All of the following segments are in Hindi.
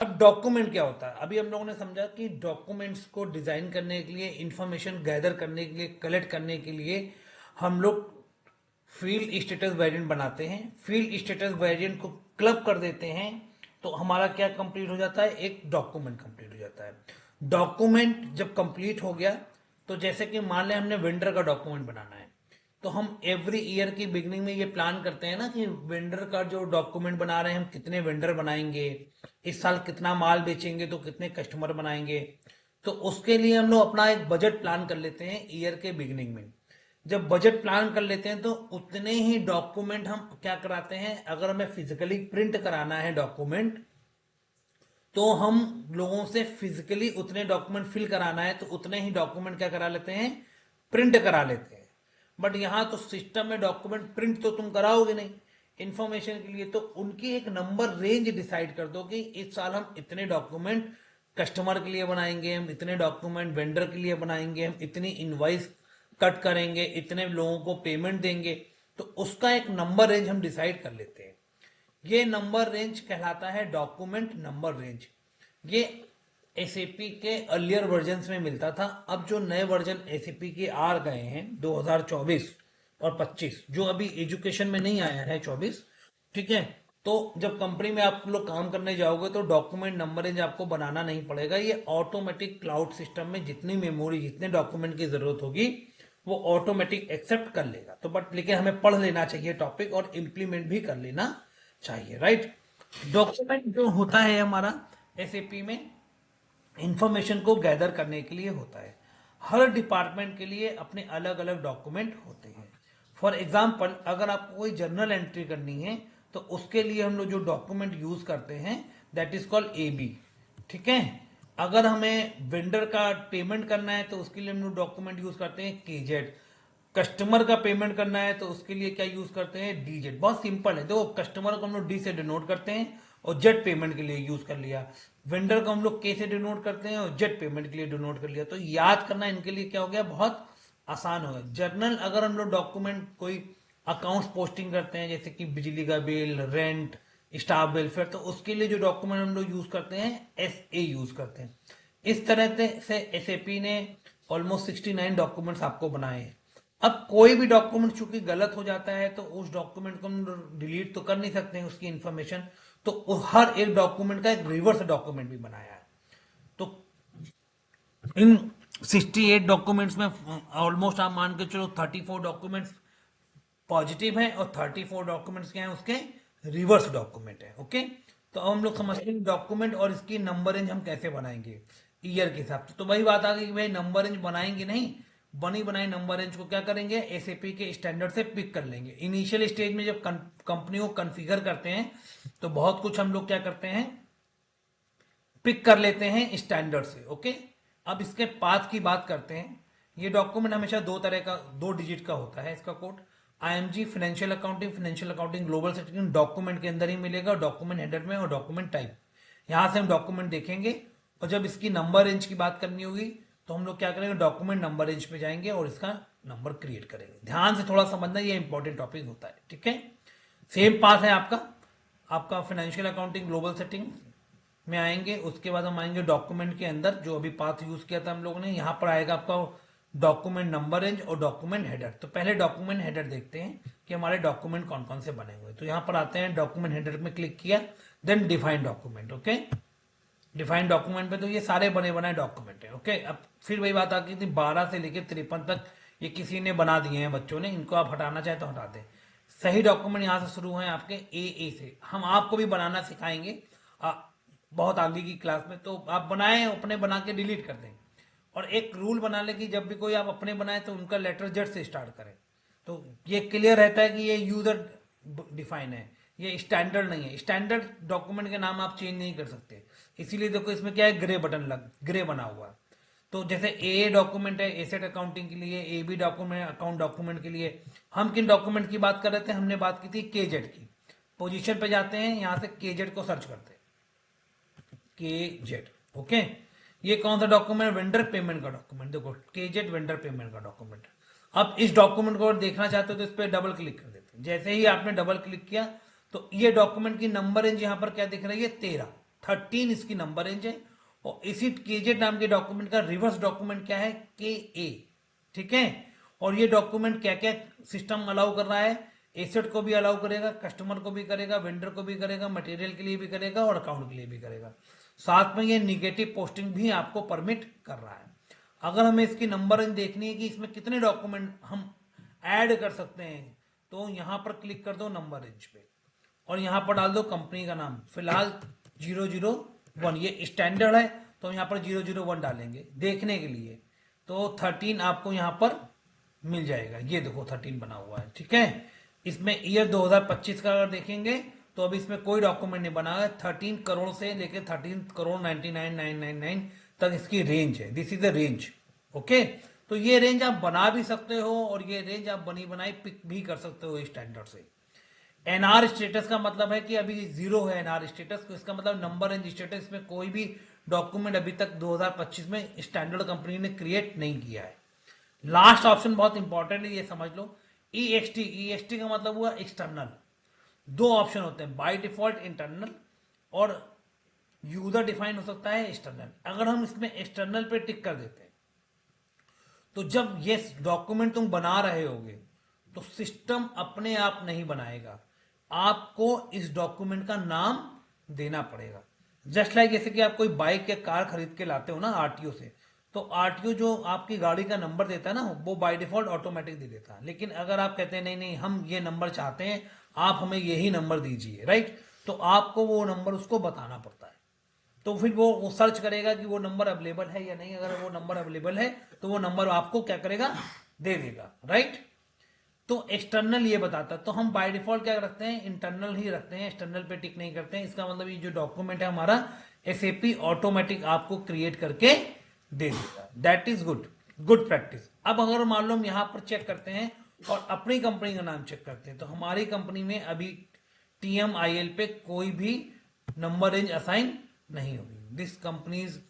अब डॉक्यूमेंट क्या होता है? अभी हम लोगों ने समझा कि डॉक्यूमेंट्स को डिजाइन करने के लिए, इंफॉर्मेशन गैदर करने के लिए, कलेक्ट करने के लिए हम लोग फील्ड स्टेटस वेरिएंट बनाते हैं। फील्ड स्टेटस वेरिएंट को क्लब कर देते हैं तो हमारा क्या कंप्लीट हो जाता है? एक डॉक्यूमेंट कंप्लीट हो जाता है। डॉक्यूमेंट जब कंप्लीट हो गया तो जैसे कि मान लें हमने वेंडर का डॉक्यूमेंट बनाना है, तो हम एवरी ईयर की बिगनिंग में ये प्लान करते हैं ना कि वेंडर का जो डॉक्यूमेंट बना रहे हैं, हम कितने वेंडर बनाएंगे, इस साल कितना माल बेचेंगे तो कितने कस्टमर बनाएंगे। तो उसके लिए हम लोग अपना एक बजट प्लान कर लेते हैं ईयर के बिगनिंग में। जब बजट प्लान कर लेते हैं तो उतने ही डॉक्यूमेंट हम क्या कराते हैं, अगर हमें फिजिकली प्रिंट कराना है डॉक्यूमेंट तो हम लोगों से फिजिकली उतने डॉक्यूमेंट फिल कराना है तो उतने ही डॉक्यूमेंट क्या करा लेते हैं, प्रिंट करा लेते हैं। बट यहां तो सिस्टम में डॉक्यूमेंट प्रिंट तो तुम कराओगे नहीं, इंफॉर्मेशन के लिए तो उनकी एक नंबर रेंज डिसाइड कर दो कि इस साल हम इतने डॉक्यूमेंट कस्टमर के लिए बनाएंगे, हम इतने डॉक्यूमेंट वेंडर के लिए बनाएंगे, हम इतनी इनवाइस कट करेंगे, इतने लोगों को पेमेंट देंगे। तो उसका एक नंबर रेंज हम डिसाइड कर लेते हैं। ये नंबर रेंज कहलाता है डॉक्यूमेंट नंबर रेंज। ये एसएपी के अर्लियर वर्जन्स में मिलता था। अब जो नए वर्जन एसएपी के आ गए हैं 2024 और 25, जो अभी एजुकेशन में नहीं आया है 24, ठीक है, तो जब कंपनी में आप लोग काम करने जाओगे तो डॉक्यूमेंट नंबर रेंज आपको बनाना नहीं पड़ेगा। ये ऑटोमेटिक क्लाउड सिस्टम में जितनी मेमोरी, जितने डॉक्यूमेंट की जरूरत होगी वो ऑटोमेटिक एक्सेप्ट कर लेगा। तो बट लेकिन हमें पढ़ लेना चाहिए टॉपिक और इम्प्लीमेंट भी कर लेना चाहिए, राइट। डॉक्यूमेंट जो होता है हमारा एसएपी में इंफॉर्मेशन को गैदर करने के लिए होता है। हर डिपार्टमेंट के लिए अपने अलग अलग डॉक्यूमेंट होते हैं। फॉर एग्जाम्पल अगर आपको कोई जर्नल एंट्री करनी है तो उसके लिए हम लोग जो डॉक्यूमेंट यूज करते हैं दैट इज कॉल्ड एबी, ठीक है। अगर हमें वेंडर का पेमेंट करना है तो उसके लिए हम लोग डॉक्यूमेंट यूज करते हैं केजेड। कस्टमर का पेमेंट करना है तो उसके लिए क्या यूज करते हैं, डीजेड। बहुत सिंपल है, देखो कस्टमर को हम लोग डी से डिनोट करते हैं और जेड पेमेंट के लिए यूज कर लिया। वेंडर को हम लोग के से डिनोट करते हैं और जेड पेमेंट के लिए डिनोट कर लिया। तो याद करना इनके लिए क्या हो गया, बहुत आसान हो गया। जर्नल अगर हम लोग डॉक्यूमेंट कोई अकाउंट्स पोस्टिंग करते हैं जैसे कि बिजली का बिल, रेंट, स्टाफ वेलफेयर, तो उसके लिए जो डॉक्यूमेंट हम लोग यूज करते हैं एस ए यूज करते हैं। इस तरह से एसएपी ने ऑलमोस्ट 69 डॉक्यूमेंट्स आपको बनाए हैं। अब कोई भी डॉक्यूमेंट चूंकि गलत हो जाता है तो उस डॉक्यूमेंट को हम डिलीट तो कर नहीं सकते हैं उसकी इंफॉर्मेशन, तो हर एक डॉक्यूमेंट का एक रिवर्स डॉक्यूमेंट भी बनाया है। तो इन 68 डॉक्यूमेंट्स में ऑलमोस्ट आप मान के चलो 34 डॉक्यूमेंट्स पॉजिटिव है और 34 डॉक्यूमेंट्स क्या है, उसके रिवर्स डॉक्यूमेंट है। ओके, तो अब हम लोग समझते हैं डॉक्यूमेंट और इसकी नंबर रेंज हम कैसे बनाएंगे ईयर के हिसाब से। तो वही बात आ गई कि भाई नंबर रेंज बनाएंगे नहीं, बनी बनाई नंबर रेंज को क्या करेंगे, एसएपी के स्टैंडर्ड से पिक कर लेंगे। इनिशियल स्टेज में जब कंपनी को कॉन्फ़िगर करते हैं तो बहुत कुछ हम लोग क्या करते हैं, पिक कर लेते हैं स्टैंडर्ड से। ओके, अब इसके पाथ की बात करते हैं। ये डॉक्यूमेंट हमेशा दो तरह का, 2 डिजिट का होता है इसका code. IMG financial accounting, financial accounting global setting document के अंदर ही मिलेगा, डॉक्यूमेंट हेडर में और डॉक्यूमेंट टाइप। यहां से हम डॉक्यूमेंट देखेंगे और जब इसकी नंबर रेंज की बात करनी होगी तो हम लोग क्या करेंगे, डॉक्यूमेंट नंबर रेंज पे जाएंगे और इसका नंबर क्रिएट करेंगे। ध्यान से थोड़ा समझना, ये इंपॉर्टेंट टॉपिक होता है, ठीक है। सेम पाथ है आपका, आपका फाइनेंशियल अकाउंटिंग ग्लोबल सेटिंग में आएंगे, उसके बाद हम आएंगे डॉक्यूमेंट के अंदर, जो अभी पाथ यूज किया था हम लोगों ने। यहां पर आएगा आपका डॉक्यूमेंट नंबर रेंज और डॉक्यूमेंट हेडर। तो पहले डॉक्यूमेंट हेडर देखते हैं कि हमारे डॉक्यूमेंट कौन कौन से बने हुए। तो यहां पर आते हैं, डॉक्यूमेंट हेडर में क्लिक किया, then define document. Okay, defined document पे तो ये सारे बने बनाए डॉक्यूमेंट है। ओके, अब फिर वही बात आ गई थी 12 से लेकर 53 तक ये किसी ने बना दिए हैं बच्चों ने, इनको आप हटाना चाहे तो हटा दें। सही डॉक्यूमेंट यहाँ से शुरू हैं आपके ए से। हम आपको भी बनाना सिखाएंगे बहुत आगे की क्लास में, तो आप बनाए अपने, बना के डिलीट कर दें। और एक रूल बना लें कि जब भी कोई आप अपने बनाए तो उनका लेटर जेड से स्टार्ट करें। तो ये क्लियर रहता है कि ये यूजर डिफाइन है, ये स्टैंडर्ड नहीं है। स्टैंडर्ड डॉक्यूमेंट के नाम आप चेंज नहीं कर सकते, इसीलिए देखो इसमें क्या है, ग्रे बटन ग्रे बना हुआ है। तो जैसे ए डॉक्यूमेंट है एसेट अकाउंटिंग के लिए, A B document account document के लिए। हम किन डॉक्यूमेंट की बात कर रहे थे, हमने बात की थी केजेड की। पोजीशन पे जाते हैं, यहां से केजेड को सर्च करते हैं, केजेड। ओके, ये कौन सा डॉक्यूमेंट, वेंडर पेमेंट का डॉक्यूमेंट। देखो केजेड वेंडर पेमेंट का डॉक्यूमेंट। अब इस डॉक्यूमेंट को देखना चाहते हो तो इस पर डबल क्लिक कर देते हैं। जैसे ही आपने डबल क्लिक किया तो ये डॉक्यूमेंट की नंबर रेंज यहां पर क्या दिख रही है, 13। 13 इसकी नंबर रेंज है। और इसी केजेड नाम के डॉक्यूमेंट का रिवर्स डॉक्यूमेंट क्या है, के ए। ठीक है, और ये डॉक्यूमेंट क्या क्या सिस्टम अलाउ कर रहा है, एसेट को भी अलाउ करेगा, कस्टमर को भी करेगा, वेंडर को भी करेगा, मटेरियल के लिए भी करेगा और अकाउंट के लिए भी करेगा। साथ में ये निगेटिव पोस्टिंग भी आपको परमिट कर रहा है। अगर हमें इसकी नंबर रेंज देखनी है कि इसमें कितने डॉक्यूमेंट हम ऐड कर सकते हैं, तो यहां पर क्लिक कर दो नंबर रेंज पे और यहां पर डाल दो कंपनी का नाम, फिलहाल 001, ये स्टैंडर्ड है तो यहां पर 001 डालेंगे देखने के लिए। तो 13 आपको यहां पर मिल जाएगा, ये देखो 13 बना हुआ है। ठीक है, इसमें ईयर 2025 का अगर देखेंगे तो अभी इसमें कोई डॉक्यूमेंट नहीं बना है। 13 करोड़ से लेकर 13 करोड़ 99,999 तक इसकी रेंज है। This is the range. Okay, तो ये रेंज आप बना भी सकते हो और ये रेंज आप बनी बनाई पिक भी कर सकते हो स्टैंडर्ड से। एनआर स्टेटस का मतलब है कि अभी 0 है एनआर स्टेटस, तो इसका मतलब नंबर रेंज स्टेटस में कोई भी डॉक्यूमेंट अभी तक 2025 में स्टैंडर्ड कंपनी ने क्रिएट नहीं किया है। लास्ट ऑप्शन बहुत इंपॉर्टेंट है, ये समझ लो, ईएक्सटी। ईएक्सटी का मतलब हुआ एक्सटर्नल। दो ऑप्शन होते हैं, बाय डिफॉल्ट इंटरनल और यूजर डिफाइन हो सकता है एक्सटर्नल। अगर हम इसमें एक्सटर्नल पे टिक कर देते हैं तो जब ये डॉक्यूमेंट तुम बना रहे होगे तो सिस्टम अपने आप नहीं बनाएगा, आपको इस डॉक्यूमेंट का नाम देना पड़ेगा। जस्ट लाइक जैसे कि आप कोई बाइक या कार खरीद के लाते हो ना आरटीओ से, तो आरटीओ जो आपकी गाड़ी का नंबर देता है ना, वो बाय डिफॉल्ट ऑटोमेटिक दे देता है। लेकिन अगर आप कहते हैं नहीं नहीं हम ये नंबर चाहते हैं, आप हमें यही नंबर दीजिए, राइट, तो आपको वो नंबर उसको बताना पड़ता है। तो फिर वो सर्च करेगा कि वो नंबर अवेलेबल है या नहीं। अगर वो नंबर अवेलेबल है तो वो नंबर आपको क्या करेगा, दे देगा, राइट। तो एक्सटर्नल ये बताता है। तो हम बाय डिफॉल्ट क्या रखते हैं, इंटरनल ही रखते हैं, एक्सटर्नल पे टिक नहीं करते हैं। इसका मतलब ये जो डॉक्यूमेंट है हमारा एसएपी ऑटोमेटिक आपको क्रिएट करके दे देगा। That is good, good practice. अब अगर मान लो हम यहां पर चेक करते हैं और अपनी कंपनी का नाम चेक करते हैं, तो हमारी कंपनी में अभी टीएमआईएल पे कोई भी नंबर रेंज असाइन नहीं होगी। This company is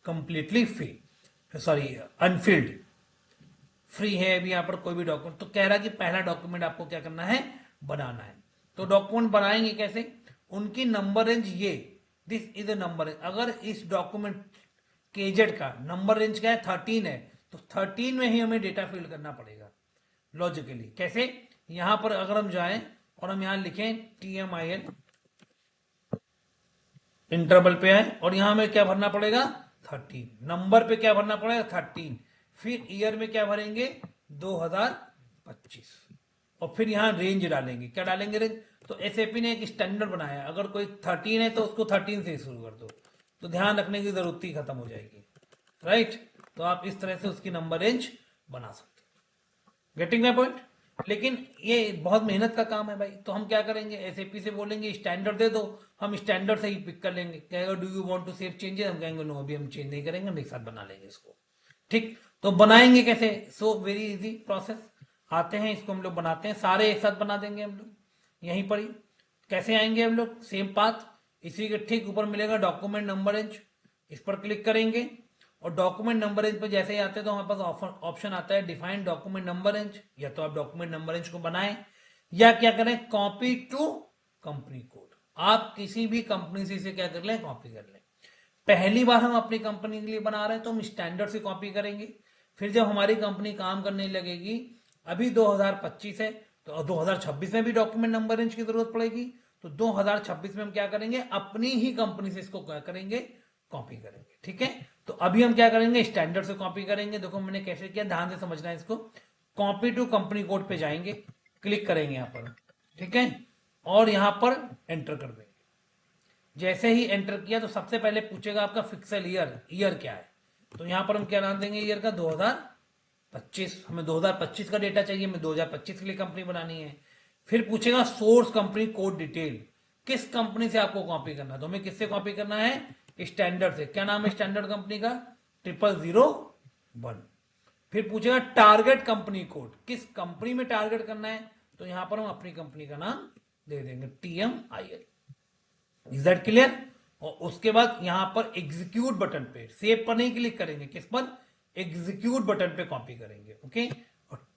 completely free, sorry Anfield, free है अभी यहाँ पर कोई भी डॉक्यूमेंट। तो कह रहा है कि पहला डॉक्यूमेंट आपको क्या करना है, बनाना है। तो डॉक्यूमेंट बनाएंगे कैसे, उनकी नंबर रेंज ये, this is a number range. अगर इस डॉक्यूमेंट केजेड का नंबर रेंज क्या है, 13 है, तो 13 में ही हमें डेटा फिल करना पड़ेगा लॉजिकली। कैसे, यहां पर अगर हम जाएं और हम यहां लिखें टीएमआईएल, इंटरवल पे आए और यहां हमें क्या भरना पड़ेगा, 13। नंबर पे क्या भरना पड़ेगा, 13। फिर ईयर में क्या भरेंगे, 2025। और फिर यहां रेंज डालेंगे, क्या डालेंगे, रेंज। तो एसएपी ने एक स्टैंडर्ड बनाया, अगर कोई 13 है तो उसको 13 से शुरू कर दो, तो ध्यान रखने की जरूरत ही खत्म हो जाएगी, राइट। तो आप इस तरह से उसकी नंबर रेंज बना सकते हो। Getting my point. लेकिन ये बहुत मेहनत का काम है भाई। तो हम क्या करेंगे, एसएपी से बोलेंगे स्टैंडर्ड दे दो, हम स्टैंडर्ड से ही पिक कर लेंगे। कहेगा do you want to save changes, हम कहेंगे नो अभी हम चेंज नहीं करेंगे, हम एक साथ बना लेंगे इसको। ठीक, तो बनाएंगे कैसे, सो वेरी इजी प्रोसेस। आते हैं, इसको हम लोग बनाते हैं, सारे एक साथ बना देंगे हम लोग यहीं पर ही। कैसे आएंगे हम लोग, सेम पाथ, इसी के ठीक ऊपर मिलेगा डॉक्यूमेंट नंबर रेंज, इस पर क्लिक करेंगे और डॉक्यूमेंट नंबर रेंज पर जैसे ही आते हैं तो हमारे पास ऑप्शन आता है डिफाइन डॉक्यूमेंट नंबर रेंज। या तो आप डॉक्यूमेंट नंबर रेंज को बनाएं या क्या करें, कॉपी टू कंपनी कोड। आप किसी भी कंपनी से इसे क्या कर लें, कॉपी कर लें। पहली बार हम अपनी कंपनी के लिए बना रहे हैं तो हम स्टैंडर्ड से कॉपी करेंगे। फिर जब हमारी कंपनी काम करने लगेगी, अभी 2025 है तो 2026 में भी डॉक्यूमेंट नंबर रेंज की जरूरत पड़ेगी, तो 2026 में हम क्या करेंगे, अपनी ही कंपनी से इसको क्या करेंगे, कॉपी करेंगे। ठीक है, तो अभी हम क्या करेंगे, स्टैंडर्ड से कॉपी करेंगे। देखो मैंने कैसे किया, ध्यान से समझना है इसको। कॉपी टू कंपनी कोड पे जाएंगे, क्लिक करेंगे यहां पर, ठीक है, और यहां पर एंटर कर देंगे। जैसे ही एंटर किया तो सबसे पहले पूछेगा आपका फिक्सल ईयर, ईयर क्या है। तो यहां पर हम क्या नाम देंगे, ईयर का 2025। हमें 2025 का डेटा चाहिए, हमें 2025 के लिए कंपनी बनानी है। फिर पूछेगा सोर्स कंपनी कोड डिटेल, किस कंपनी से आपको कॉपी करना है। तो हमें किससे कॉपी करना है, स्टैंडर्ड से। क्या नाम है स्टैंडर्ड कंपनी का, 0001। फिर पूछेगा टारगेट कंपनी कोड, किस कंपनी में टारगेट करना है। तो यहां पर हम अपनी कंपनी का नाम दे देंगे, TMIL। Is that clear. और उसके बाद यहां पर एग्जीक्यूट बटन पे, सेव पर नहीं क्लिक करेंगे, किस पर, एग्जीक्यूट बटन पे कॉपी करेंगे। ओके, और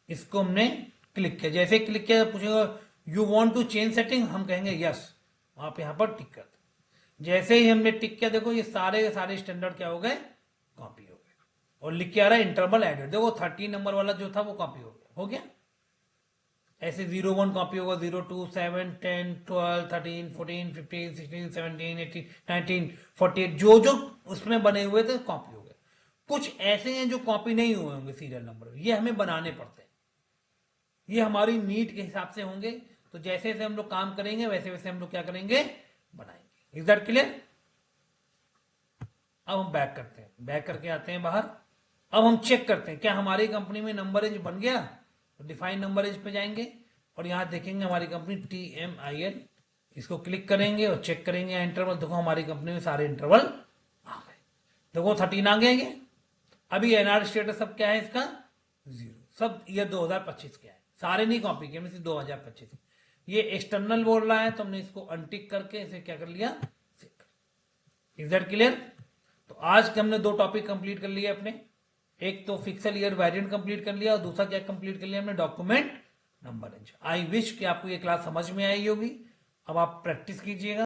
इसको हमने क्लिक किया, जैसे क्लिक किया पूछेगा you want to change setting, हम कहेंगे यस, आप यहां पर टिक कर दो। जैसे ही हमने टिक किया, देखो ये सारे के सारे स्टैंडर्ड क्या हो गए, कॉपी हो गए। और लिख के आ रहा है इंटरवल एडेड, देखो 13 नंबर वाला जो था वो कॉपी हो गया। ऐसे 01 कॉपी होगा, 02, 7, 10, 12, 13, 14, 15, 16, 17, 18, 19, 48, जो जो उसमें बने हुए थे कॉपी हो गए। कुछ ऐसे हैं जो कॉपी नहीं हुए होंगे सीरियल नंबर, ये हमें बनाने पड़ते हैं, ये हमारी नीड के हिसाब से होंगे। तो जैसे जैसे हम लोग काम करेंगे वैसे वैसे हम लोग क्या करेंगे, बनाएंगे। Is that clear? अब हम बैक करते हैं, बैक करके आते हैं बाहर। अब हम चेक करते हैं क्या हमारी कंपनी में नंबर रेंज बन गया। तो डिफाइन नंबर रेंज पे जाएंगे और यहां देखेंगे हमारी कंपनी TMIL, इसको क्लिक करेंगे और चेक करेंगे इंटरवल। देखो हमारी कंपनी में सारे इंटरवल आ गए, देखो 13 आ गए ये। अभी NR स्टेटस सब क्या है इसका, 0, सब ईयर 2025 के है, सारे नहीं कॉपी किए, में से 2025। ये एक्सटर्नल बोल रहा है तो हमने इसको अनटिक करके इसे क्या कर लिया, इज दैट क्लियर? तो आज के हमने 2 टॉपिक कंप्लीट कर लिए अपने, एक तो फिक्सल ईयर वेरिएंट कंप्लीट कर लिया और दूसरा क्या कंप्लीट कर लिया हमने, document number range. I wish कि आपको ये क्लास समझ में आई होगी। अब आप प्रैक्टिस कीजिएगा।